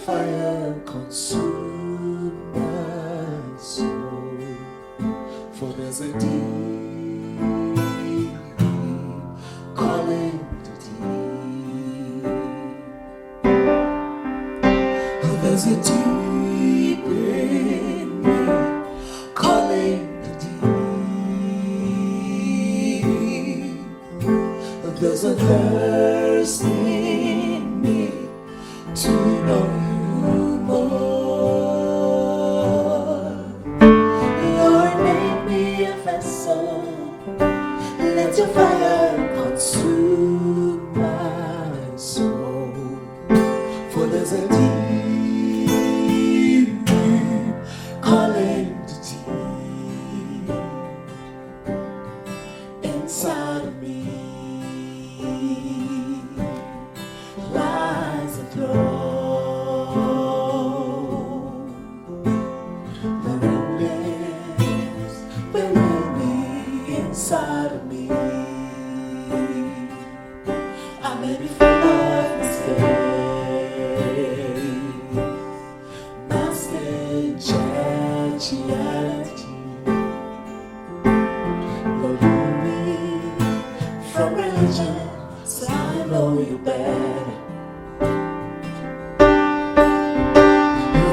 fire consume my soul, for there's a deep calling to deep. Oh, there's a deep in me calling to deep. There's a thirst in me to know you more. Lord, make me a vessel. Let your fire consume my soul. For there's a deep calling to deep inside of me. Lies a throne. The lives within me, inside of me. I may be full of mistakes, mastered churchianity. Lord, remove me from religion, so I know you better.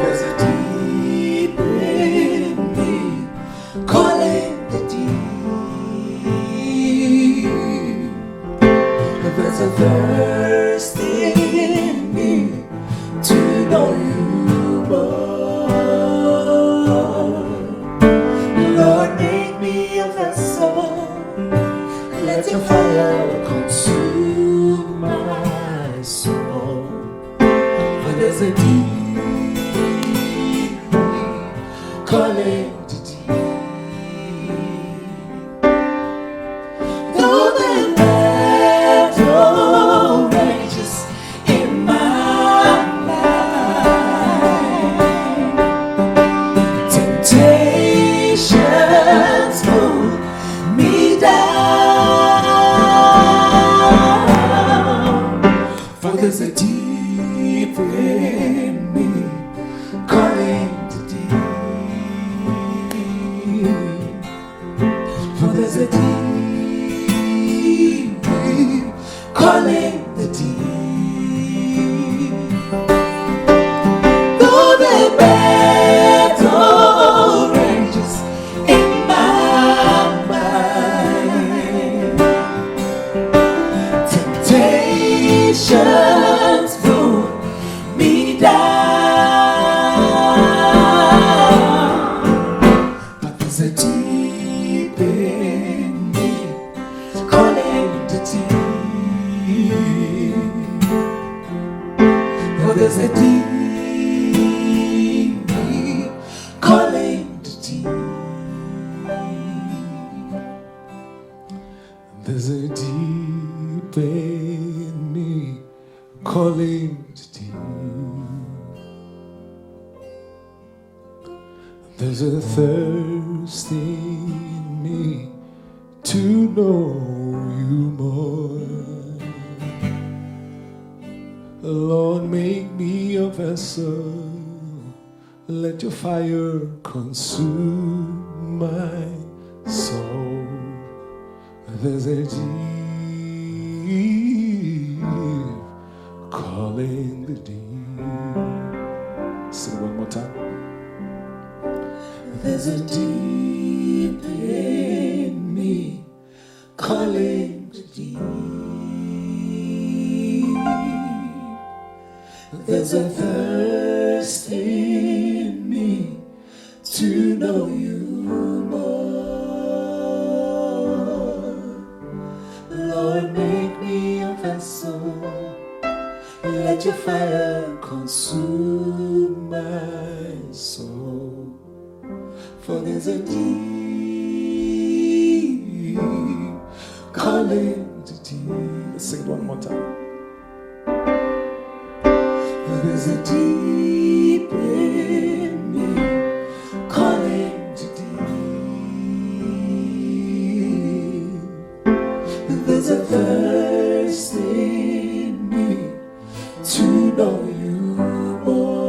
There's a deep in me calling the deep. There's a thirst in me to know you more. Lord, make me a vessel. Let your fire consume my soul. For there's a deep calling to deep. Though the battle rages in my mind, temptations pull me down. For there's a deep in me calling to deep. For there's a deep calling the deep. Though the battle rages in my mind, temptations pull me down. But there's a deep in me calling to deep. Oh, there's a deep calling to deep. There's a deep in me calling to deep. There's a thirst in me to know you more. Lord, make me a vessel. Let your fire consume my soul. There's a deep calling the deep. Sing it one more time. There's a deep in me calling to deep. There's a thirst in me to know you more. Lord, make me a vessel. Let your fire consume my soul. For there's a deep calling to deep. Let's sing it one more time. There's a deep in me calling to deep. There's a thirst in me to know you more.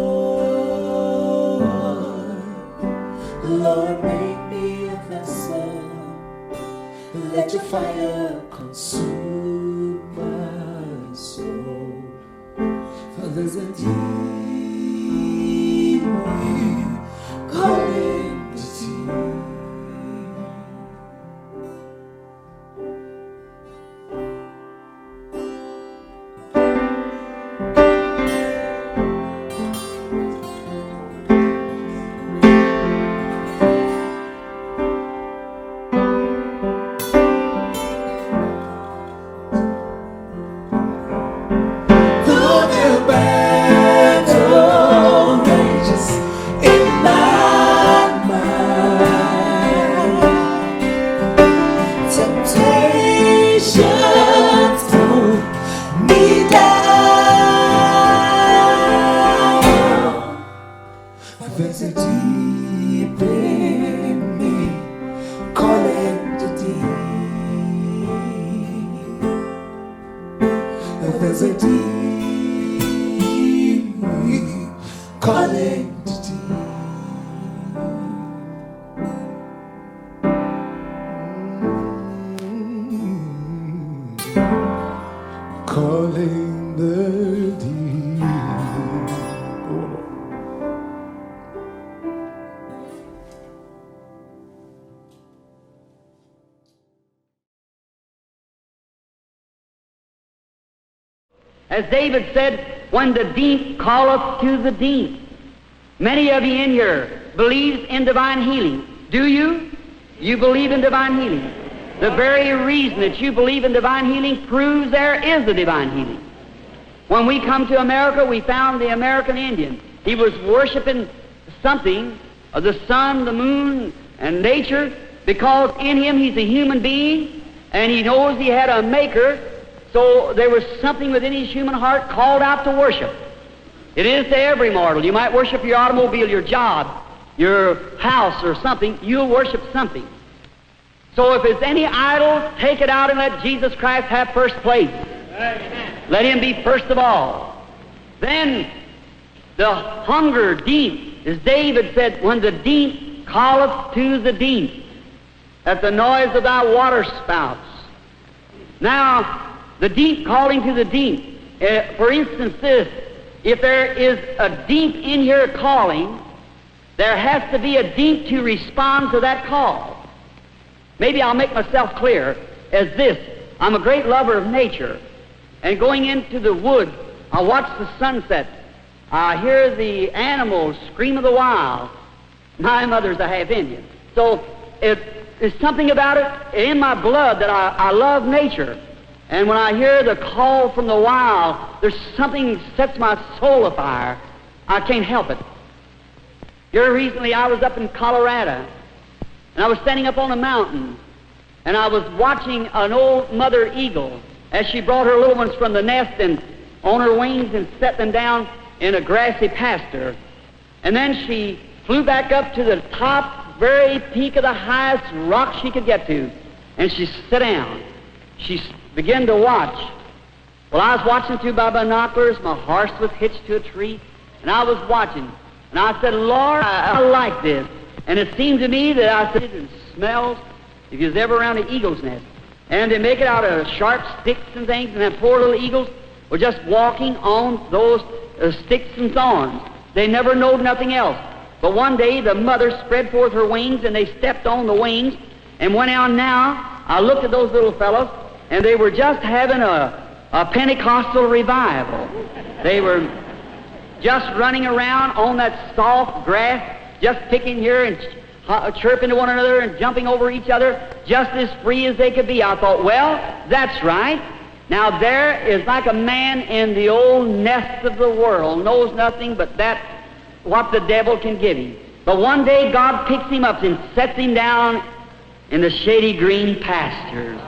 there's a deep in me calling to deep. There's a deep calling to deep. Calling the deep. Oh, Lord. As David said, when the deep calleth to the deep. Many of you in here believes in divine healing. Do you? You believe in divine healing. The very reason that you believe in divine healing proves there is a divine healing. When we come to America, we found the American Indian. He was worshiping something of the sun, the moon, and nature, because in him he's a human being, and he knows he had a maker, so there was something within his human heart called out to worship. It is to every mortal. You might worship your automobile, your job, your house, or something. You'll worship something. So if it's any idol, take it out and let Jesus Christ have first place. Amen. Let him be first of all. Then the hunger deep, as David said, when the deep calleth to the deep, at the noise of thy water spouts. Now, the deep calling to the deep. For instance, this, if there is a deep in here calling, there has to be a deep to respond to that call. Maybe I'll make myself clear as this. I'm a great lover of nature, and going into the woods, I watch the sunset. I hear the animals scream of the wild. My mother's a half Indian. So there's something about it in my blood that I love nature. And when I hear the call from the wild, there's something that sets my soul afire. I can't help it. Here recently I was up in Colorado, and I was standing up on a mountain, and I was watching an old mother eagle as she brought her little ones from the nest and on her wings and set them down in a grassy pasture. And then she flew back up to the top, very peak of the highest rock she could get to, and she sat down. She began to watch. Well, I was watching through my binoculars. My horse was hitched to a tree, and I was watching. And I said, Lord, I like this. And it seemed to me that I said, it smells, if you was ever around an eagle's nest. And they make it out of sharp sticks and things, and them poor little eagles were just walking on those sticks and thorns. They never knowed nothing else. But one day the mother spread forth her wings, and they stepped on the wings and went out. Now I looked at those little fellows, and they were just having a Pentecostal revival. They were just running around on that soft grass, just picking here and chirping to one another and jumping over each other, just as free as they could be. I thought, well, that's right. Now there is like a man in the old nest of the world, knows nothing but that what the devil can give him. But one day God picks him up and sets him down in the shady green pastures.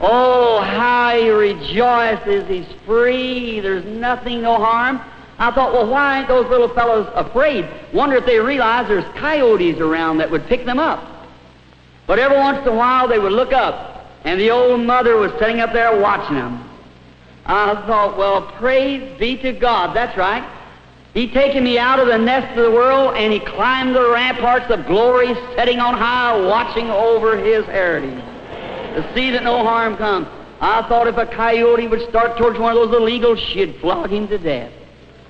Oh, how he rejoices. He's free. There's nothing, no harm. I thought, well, why ain't those little fellows afraid? Wonder if they realize there's coyotes around that would pick them up. But every once in a while they would look up, and the old mother was sitting up there watching them. I thought, well, praise be to God. That's right. He taken me out of the nest of the world, and he climbed the ramparts of glory, sitting on high, watching over his heritage, to see that no harm comes. I thought if a coyote would start towards one of those little eagles, she'd flog him to death.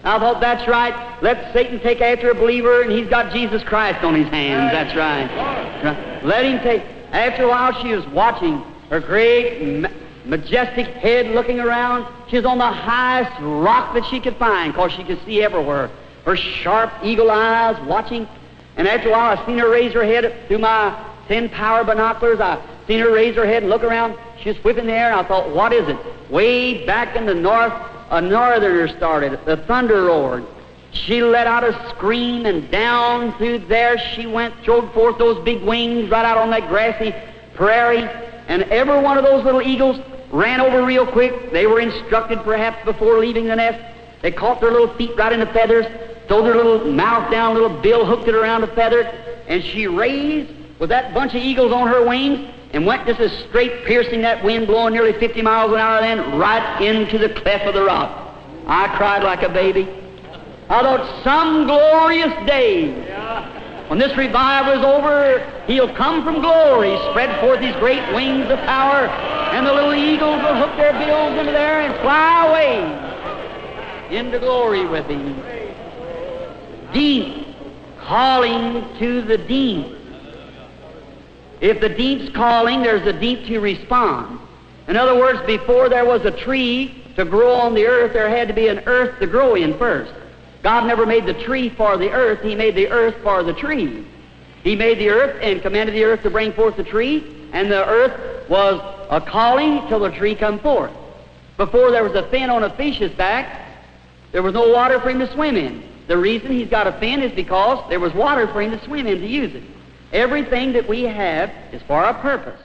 I thought, that's right. Let Satan take after a believer, and he's got Jesus Christ on his hands. That's right. Let him take. After a while, she was watching her great, majestic head looking around. She was on the highest rock that she could find, because she could see everywhere. Her sharp eagle eyes watching. And after a while, I seen her raise her head through my 10-power binoculars. I seen her raise her head and look around. She was whipping the air, and I thought, what is it? Way back in the north, a northerner started. The thunder roared. She let out a scream, and down through there she went, throwed forth those big wings right out on that grassy prairie, and every one of those little eagles ran over real quick. They were instructed perhaps before leaving the nest. They caught their little feet right in the feathers, sewed her little mouth down, a little bill, hooked it around a feather, and she raised with that bunch of eagles on her wings and went just as straight, piercing that wind, blowing nearly 50 miles an hour then, right into the cleft of the rock. I cried like a baby. I thought, some glorious day, when this revival is over, he'll come from glory, spread forth his great wings of power, and the little eagles will hook their bills into there and fly away into glory with him. Deep calling to the deep. If the deep's calling, there's the deep to respond. In other words, before there was a tree to grow on the earth, there had to be an earth to grow in first. God never made the tree for the earth. He made the earth for the tree. He made the earth and commanded the earth to bring forth the tree, and the earth was a calling till the tree come forth. Before there was a fin on a fish's back, there was no water for him to swim in. The reason he's got a fin is because there was water for him to swim in to use it. Everything that we have is for a purpose.